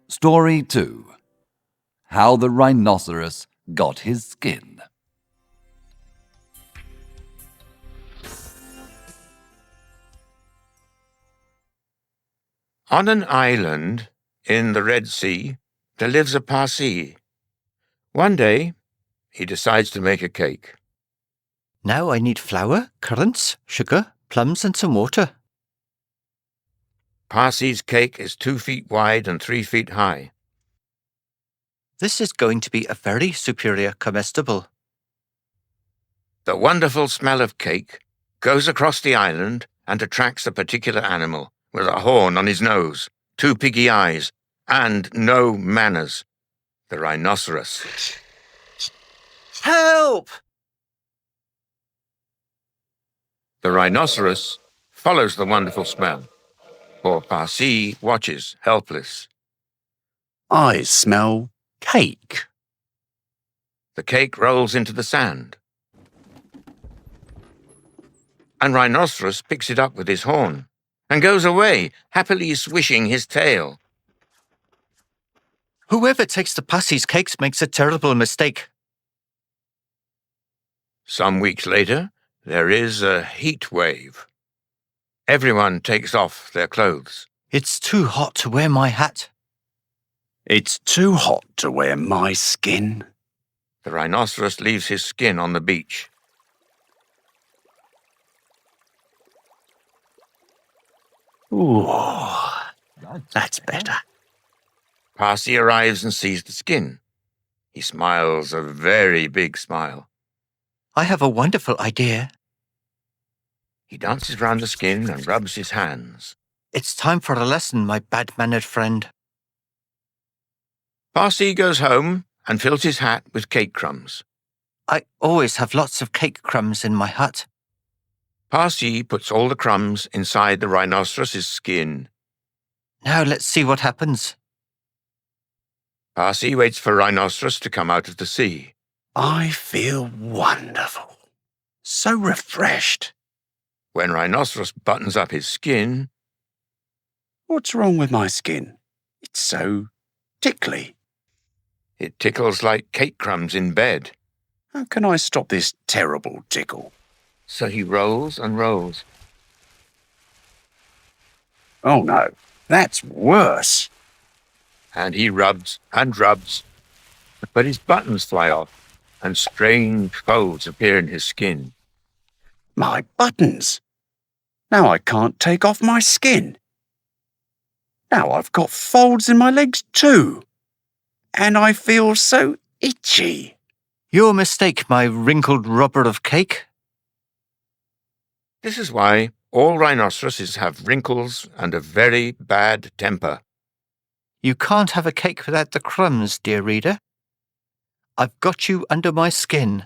Story 2. How the Rhinoceros Got His Skin. On an island in the Red Sea, there lives a Parsi. One day, he decides to make a cake. Now I need flour, currants, sugar, plums and some water. Parsi's cake is 2 feet wide and 3 feet high. This is going to be a very superior comestible. The wonderful smell of cake goes across the island and attracts a particular animal with a horn on his nose, 2 piggy eyes, and no manners. The rhinoceros. Help! The rhinoceros follows the wonderful smell. Poor Parsi watches, helpless. I smell cake. The cake rolls into the sand. And Rhinoceros picks it up with his horn and goes away, happily swishing his tail. Whoever takes the Parsi's cakes makes a terrible mistake. Some weeks later, there is a heat wave. Everyone takes off their clothes. It's too hot to wear my hat. It's too hot to wear my skin. The rhinoceros leaves his skin on the beach. Ooh, that's better. Parsi arrives and sees the skin. He smiles a very big smile. I have a wonderful idea. He dances round the skin and rubs his hands. It's time for a lesson, my bad-mannered friend. Parsi goes home and fills his hat with cake crumbs. I always have lots of cake crumbs in my hut. Parsi puts all the crumbs inside the rhinoceros's skin. Now let's see what happens. Parsi waits for Rhinoceros to come out of the sea. I feel wonderful. So refreshed. When Rhinoceros buttons up his skin, What's wrong with my skin? It's so tickly. it tickles like cake crumbs in bed. How can I stop this terrible tickle? So he rolls and rolls. Oh no, that's worse. And he rubs and rubs. But his buttons fly off, and strange folds appear in his skin. My buttons. Now I can't take off my skin. Now I've got folds in my legs too. And I feel so itchy. Your mistake, my wrinkled robber of cake. This is why all rhinoceroses have wrinkles and a very bad temper. You can't have a cake without the crumbs, dear reader. I've got you under my skin.